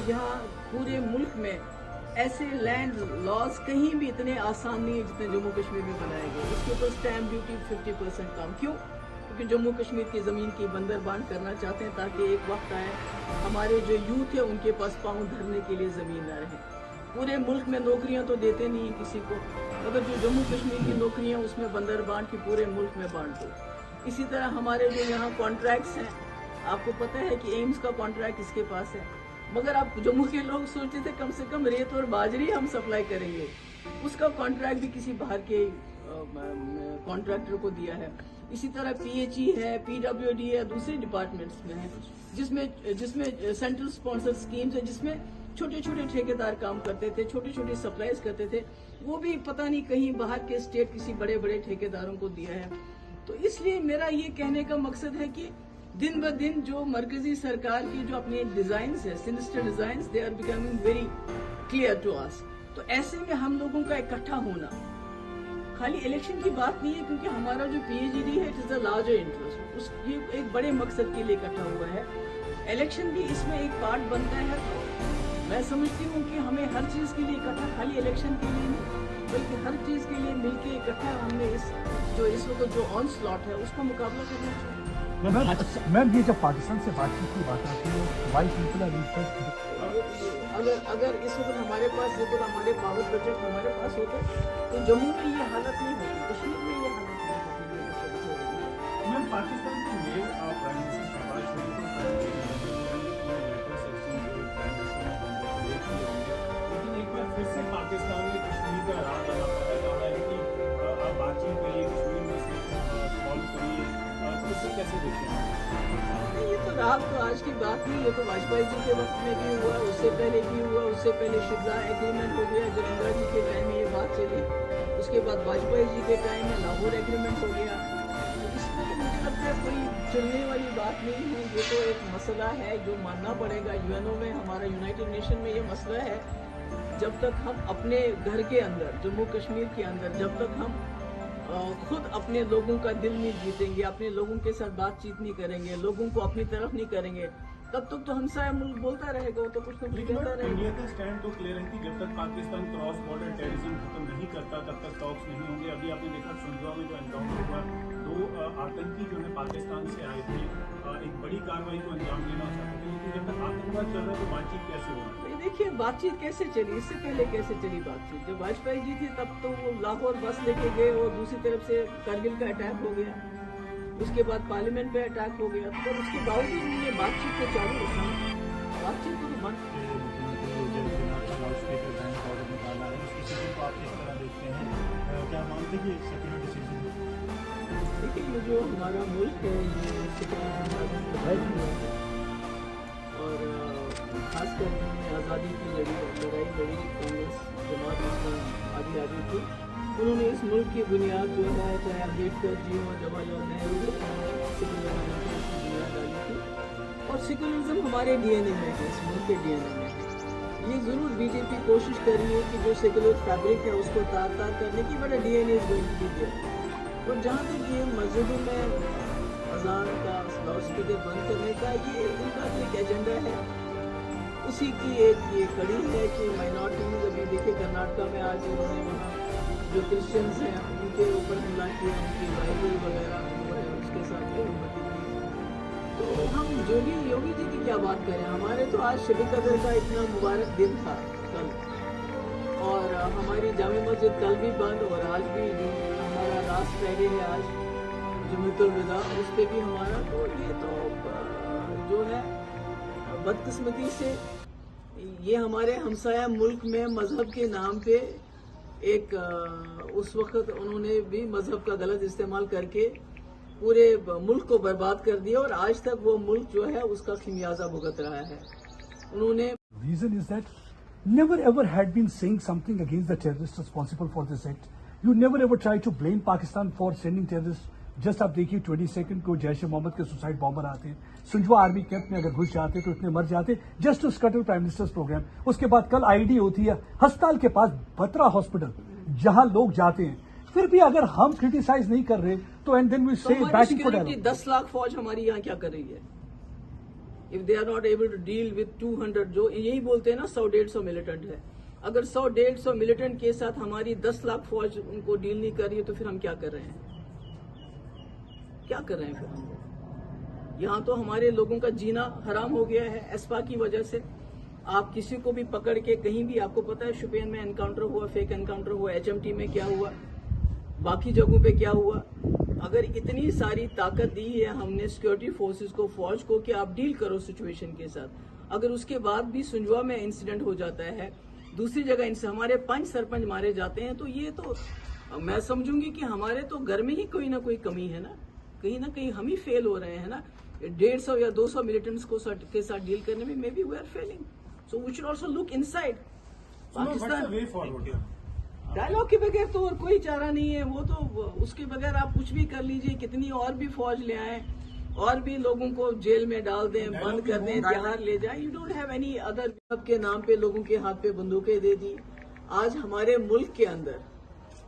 यहाँ पूरे मुल्क में ऐसे लैंड लॉज कहीं भी इतने आसान नहीं है जितने जम्मू कश्मीर में बनाए गए। इसके ऊपर स्टैम्प ड्यूटी 50% कम। क्यों? क्योंकि जम्मू कश्मीर की ज़मीन की बंदरबांट करना चाहते हैं ताकि एक वक्त आए हमारे जो यूथ है उनके पास पाँव धरने के लिए ज़मीन न रहे। पूरे मुल्क में नौकरियां तो देते नहीं हैं किसी को, मगर जो जम्मू कश्मीर की नौकरियां उसमें बंदरबांट की पूरे मुल्क में बांट दो। इसी तरह हमारे जो यहाँ कॉन्ट्रैक्ट्स हैं, आपको पता है कि एम्स का कॉन्ट्रैक्ट इसके पास है, मगर आप जम्मू के लोग सोचते थे कम से कम रेत और बाजरी हम सप्लाई करेंगे, उसका कॉन्ट्रैक्ट भी किसी बाहर के कॉन्ट्रैक्टर को दिया है। इसी तरह PHE है, PWD है, दूसरे डिपार्टमेंट्स में है जिसमें सेंट्रल स्पॉन्सर स्कीम्स है, जिसमें छोटे छोटे ठेकेदार काम करते थे, छोटी छोटी सप्लाईज करते थे, वो भी पता नहीं कहीं बाहर के स्टेट किसी बड़े बड़े ठेकेदारों को दिया है। तो इसलिए मेरा ये कहने का मकसद है कि दिन ब दिन जो मरकजी सरकार की जो अपने डिजाइन्स है, sinister designs, they are becoming very clear to us. तो ऐसे में हम लोगों का इकट्ठा होना खाली इलेक्शन की बात नहीं है, क्योंकि हमारा जो PHD है it is a larger interest, उसकी एक बड़े मकसद के लिए इकट्ठा हुआ है। इलेक्शन भी इसमें एक पार्ट बनता है। तो मैं समझती हूँ कि हमें हर चीज के लिए इकट्ठा, खाली इलेक्शन के लिए नहीं बल्कि हर चीज के लिए मिलके इकट्ठा हमने इस वक्त जो ऑन स्लॉट है उसका मुकाबला करना चाहिए। मैम ये जब पाकिस्तान से बातचीत की बात आती है, वाई पीपल आर अगर इस वक्त हमारे पास हमारे पावर बजट हमारे पास होते तो जम्मू में ये हालत नहीं होती, कश्मीर में ये हालत नहीं होती। मैम पाकिस्तान के मेल प्राइम मिनिस्टर शहबाज शरीफ लेकिन एक बार फिर से पाकिस्तान ने कश्मीर का राह कहा है कि आप बातचीत करिए, कश्मीर मसले सॉल्व करिए, तो इससे कैसे देखते हैं? ये तो रात तो आज की बात नहीं, ये तो वाजपेयी जी के वक्त में भी हुआ, उससे पहले भी हुआ, उससे पहले शिमला एग्रीमेंट हो गया जब इंदिरा जी के टाइम में ये बात चली, उसके बाद वाजपेयी जी के टाइम में लाहौर एग्रीमेंट हो गया। तो इसमें तो मुझे लगता है कोई चलने वाली बात नहीं है, ये तो एक मसला है जो मानना पड़ेगा। UNO में हमारा यूनाइटेड नेशन में ये मसला है, जब तक हम अपने घर के अंदर जम्मू कश्मीर के अंदर जब तक हम खुद अपने लोगों का दिल नहीं जीतेंगे, अपने लोगों के साथ बातचीत नहीं करेंगे, लोगों को अपनी तरफ नहीं करेंगे, तब तक तो हमसाया मुल्क बोलता रहेगा, तो कुछ न कुछ कहता रहेगा। इंडिया का स्टैंड तो क्लियर है कि जब तक पाकिस्तान क्रॉस बॉर्डर टेररिज्म खत्म नहीं करता तब तक टॉक्स नहीं होंगे। अभी आपने देखा सुंदरा में जो एनकाउंटर हुआ, 2 आतंकी जो है पाकिस्तान से आए थे, एक बड़ी कार्रवाई को अंजाम देना चाहते थे, लेकिन जब तक आतंकवाद चल रहा है तो बातचीत कैसे होगी? देखिए बातचीत कैसे चली, इससे पहले कैसे चली बातचीत? जब वाजपेयी जी थे तब तो वो लाहौर बस लेके गए और दूसरी तरफ से करगिल का अटैक हो गया, उसके बाद पार्लियामेंट पे अटैक हो गया, तो उसके बावजूद उन्होंने बातचीत को चालू रखा, बातचीत को तो बंद। देखिए ये जो हमारा मुल्क है ये और खासकर आज़ादी की लड़ाई लड़ी कांग्रेस जमात आदि थी, उन्होंने इस मुल्क की बुनियाद जो है चाहे अम्बेडकर जी हो, जवाहरलाल नेहरू, सेकुलरिज्म की बुनियाद डाली थी। और सेकुलरिज्म हमारे DNA में है, इस मुल्क के DNA में है। ये ज़रूर BJP कोशिश कर रही है कि जो सेकुलर फैब्रिक है उसको तार तार करने की, बड़ा DNA is going to be there. और जहाँ तक ये मस्जिदों में अजान का लाउड स्पीकर बंद करने का ये इनका एक एजेंडा है, उसी की एक ये कड़ी है कि माइनॉरिटीज, अभी देखिए कर्नाटका में आज उन्होंने वहाँ जो क्रिश्चियंस हैं उनके ऊपर हमला किया, उनकी बाइबल वगैरह जो है उसके साथ बेरुमती की। तो हम योगी जी की क्या बात करें, हमारे तो आज शब कदर का इतना मुबारक दिन था कल, और हमारी जामे मस्जिद कल भी बंद और आज भी हमारा लास्ट फ्राइडे है आज जुम्मतुल विदा, उस पर भी हमारा, तो ये तो जो है बदकिस्मती से ये हमारे हमसाया मुल्क में मजहब के नाम पे एक उस वक्त उन्होंने भी मजहब का गलत इस्तेमाल करके पूरे मुल्क को बर्बाद कर दिया, और आज तक वो मुल्क जो है उसका खिमियाजा भुगत रहा है। उन्होंने reason is that never ever had been saying something against the terrorists responsible for this act. You never ever tried to blame Pakistan for sending terrorists. Just आप देखिए 22 को जैश ए मोहम्मद के सुसाइड बॉम्बर आते हैं, सुंजवा आर्मी कैंप में अगर घुस जाते तो इतने मर जाते जस्ट टू स्कटर प्राइम मिनिस्टर्स प्रोग्राम। उसके बाद कल IED होती है अस्पताल के पास, बत्रा हॉस्पिटल, जहां लोग जाते हैं, फिर भी अगर हम क्रिटिसाइज नहीं कर रहे तो and then we say batting for 10 lakh फौज हमारी यहाँ क्या कर रही है? If they are not able to deal with 200, जो यही बोलते हैं ना 100-150 मिलिटेंट है, अगर 100-150 मिलिटेंट के साथ हमारी 10 लाख फौज उनको डील नहीं कर रही है तो फिर हम क्या कर रहे हैं? क्या कर रहे हैं फिर हम? यहाँ तो हमारे लोगों का जीना हराम हो गया है एस्पा की वजह से। आप किसी को भी पकड़ के कहीं भी, आपको पता है शोपियान में एनकाउंटर हुआ, फेक एनकाउंटर हुआ, HMT में क्या हुआ, बाकी जगहों पे क्या हुआ। अगर इतनी सारी ताकत दी है हमने सिक्योरिटी फोर्सेस को, फौज को, कि आप डील करो सिचुएशन के साथ, अगर उसके बाद भी सुंजवा में इंसिडेंट हो जाता है, दूसरी जगह इनसे हमारे 5 सरपंच मारे जाते हैं, तो ये तो मैं समझूंगी कि हमारे तो घर में ही कोई ना कोई कमी है ना कहीं हम ही फेल हो रहे हैं ना। 150 या 200 मिलिटेंट्स के साथ डील करने में may be we are failing, so we should also look inside Pakistan. Way forward dialogue के बगैर तो और कोई चारा नहीं है, वो तो उसके बगैर आप कुछ भी कर लीजिए, कितनी और भी फौज ले आए और भी लोगों को जेल में डाल दें, बंद कर दें, तिहाड़ ले जाएं, you don't have any other. मजहब के नाम पे लोगों के हाथ पे बंदूकें दे दी। आज हमारे मुल्क के अंदर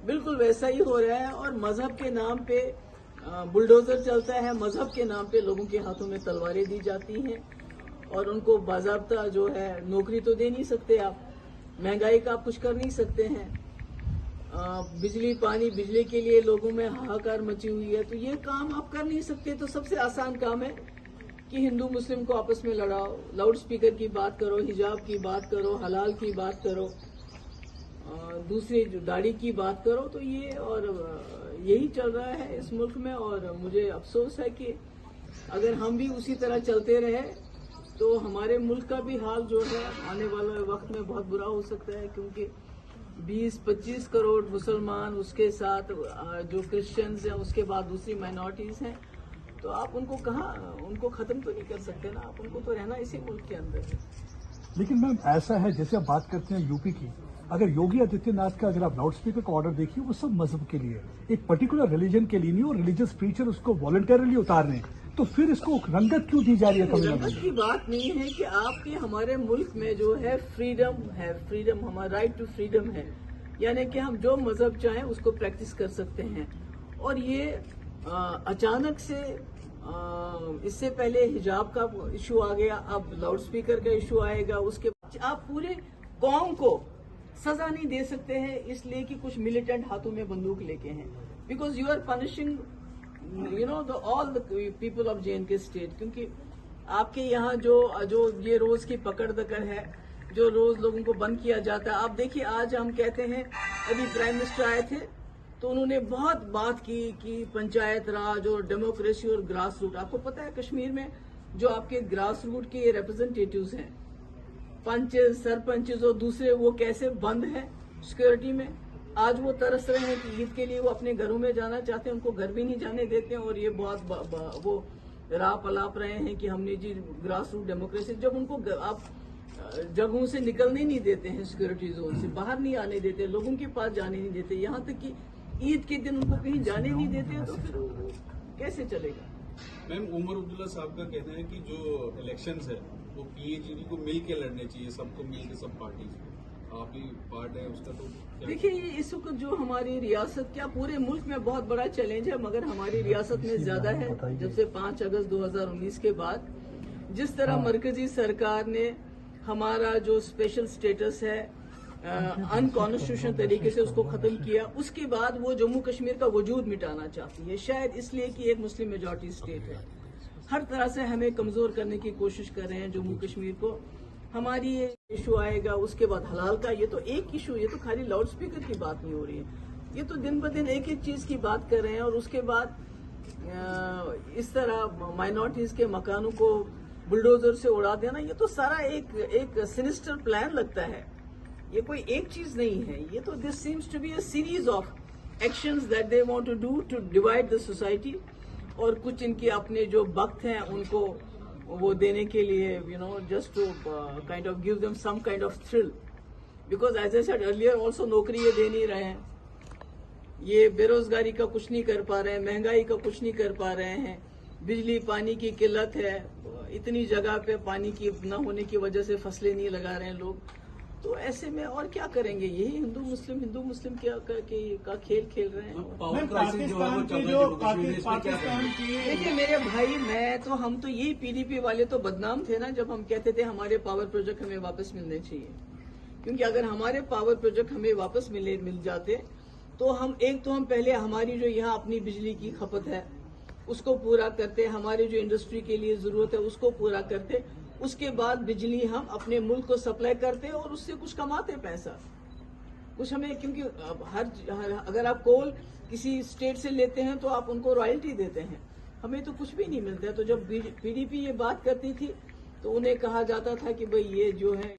बिल्कुल वैसा ही हो रहा है, और मजहब के नाम पे बुलडोजर चलता है, मजहब के नाम पे लोगों के हाथों में तलवारें दी जाती हैं, और उनको बाज़ाब्ता जो है नौकरी तो दे नहीं सकते आप, महंगाई का आप कुछ कर नहीं सकते हैं, बिजली पानी, बिजली के लिए लोगों में हाहाकार मची हुई है, तो ये काम आप कर नहीं सकते। तो सबसे आसान काम है कि हिंदू मुस्लिम को आपस में लड़ाओ, लाउड स्पीकर की बात करो, हिजाब की बात करो, हलाल की बात करो, दूसरी दाढ़ी की बात करो, तो ये और यही चल रहा है इस मुल्क में। और मुझे अफसोस है कि अगर हम भी उसी तरह चलते रहे तो हमारे मुल्क का भी हाल जो है आने वाले वक्त में बहुत बुरा हो सकता है, क्योंकि 20-25 करोड़ मुसलमान, उसके साथ जो क्रिश्चियंस हैं, उसके बाद दूसरी माइनॉरिटीज हैं, तो आप उनको उनको खत्म तो नहीं कर सकते ना, आप उनको तो रहना इसी मुल्क के अंदर है। लेकिन मैम ऐसा है, जैसे आप बात करते हैं यूपी की, अगर योगी आदित्यनाथ का अगर आप लाउड स्पीकर का ऑर्डर देखिए, वो सब मजहब के लिए, एक पर्टिकुलर रिलीजन के लिए नहीं, और रिलीजियस प्रीचर उसको वॉलंटरली उतार रहे हैं, तो फिर इसको रंगत क्यों दी जा रही है? रंगत की बात नहीं है कि आपके हमारे मुल्क में जो है फ्रीडम, हमारा राइट टू फ्रीडम है, यानी कि हम जो मजहब चाहें उसको प्रैक्टिस कर सकते हैं। और ये अचानक से इससे पहले हिजाब का इशू आ गया, अब लाउड स्पीकर का इशू आएगा, उसके बाद आप पूरे कौम को सजा नहीं दे सकते हैं इसलिए कि कुछ मिलिटेंट हाथों में बंदूक लेके हैं, because you are punishing all the people of JNK state. क्योंकि आपके यहाँ जो ये रोज की पकड़ दकड़ है, जो रोज लोगों को बंद किया जाता है, आप देखिए आज हम कहते हैं, अभी प्राइम मिनिस्टर आए थे तो उन्होंने बहुत बात की कि पंचायत राज और डेमोक्रेसी और ग्रास रूट। आपको पता है कश्मीर में जो आपके ग्रास रूट के रिप्रेजेंटेटिव्स हैं, पंचेस, सरपंचेस और दूसरे, वो कैसे बंद हैं सिक्योरिटी में। आज वो तरस रहे हैं कि ईद के लिए वो अपने घरों में जाना चाहते हैं, उनको घर भी नहीं जाने देते हैं, और ये बहुत वो राप अलाप रहे हैं कि हमने जी ग्रास रूट डेमोक्रेसी। जब उनको आप जगहों से निकलने नहीं देते हैं, सिक्योरिटी जोन से बाहर नहीं आने देते, लोगों के पास जाने नहीं देते, यहाँ तक कि ईद के दिन उनको कहीं जाने नहीं देते हैं, तो फिर कैसे चलेगा? मैम, उमर अब्दुल्ला साहब का कहना है कि जो इलेक्शंस है वो PAGD को मिल के लड़ने चाहिए, सबको मिल के, सब पार्टी को। आप भी पार्ट है उसका, तो देखिए ये इस वक्त जो हमारी रियासत, क्या पूरे मुल्क में बहुत बड़ा चैलेंज है, मगर हमारी रियासत में ज्यादा है। जब से 5 अगस्त 2019 के बाद जिस तरह मरकजी सरकार ने हमारा जो स्पेशल स्टेटस है अनकॉन्स्टिट्यूशनल तरीके से उसको खत्म किया, उसके बाद वो जम्मू कश्मीर का वजूद मिटाना चाहती है, शायद इसलिए कि एक मुस्लिम मेजॉरिटी स्टेट है। हर तरह से हमें कमजोर करने की कोशिश कर रहे हैं जम्मू कश्मीर को। हमारी ये इशू आएगा, उसके बाद हलाल का, ये तो एक इशू, ये तो खाली लाउड स्पीकर की बात नहीं हो रही है, ये तो दिन ब दिन एक एक चीज की बात कर रहे हैं। और उसके बाद इस तरह माइनॉरिटीज के मकानों को बुलडोजर से उड़ा देना, ये तो सारा एक सिनिस्टर प्लान लगता है, ये कोई एक चीज नहीं है। ये तो this seems to be a series of actions that they want to do to divide the society, और कुछ इनके अपने जो वक्त हैं उनको वो देने के लिए, just to kind of give them some kind of thrill, because as I said earlier also नौकरी ये दे नहीं रहे हैं, ये बेरोजगारी का कुछ नहीं कर पा रहे हैं, महंगाई का कुछ नहीं कर पा रहे हैं, बिजली पानी की किल्लत है, इतनी जगह पे पानी की न होने की वजह से फसलें नहीं लगा रहे हैं लोग। तो ऐसे में और क्या करेंगे, यही हिंदू मुस्लिम का खेल खेल रहे हैं। पावर क्राइसिस जो है वो चल रहा है जम्मू कश्मीर में, इसमें क्या पाकिस्तान की देखिए मेरे भाई, हम तो यही पीडीपी वाले तो बदनाम थे ना जब हम कहते थे हमारे पावर प्रोजेक्ट हमें वापस मिलने चाहिए, क्योंकि अगर हमारे पावर प्रोजेक्ट हमें वापस मिल जाते तो हम पहले हमारी जो यहाँ अपनी बिजली की खपत है उसको पूरा करते, हमारी जो इंडस्ट्री के लिए जरूरत है उसको पूरा करते, उसके बाद बिजली हम अपने मुल्क को सप्लाई करते और उससे कुछ कमाते पैसा कुछ हमें, क्योंकि अगर आप कोल किसी स्टेट से लेते हैं तो आप उनको रॉयल्टी देते हैं, हमें तो कुछ भी नहीं मिलता है। तो जब पीडीपी ये बात करती थी तो उन्हें कहा जाता था कि भाई ये जो है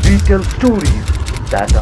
We tell stories that are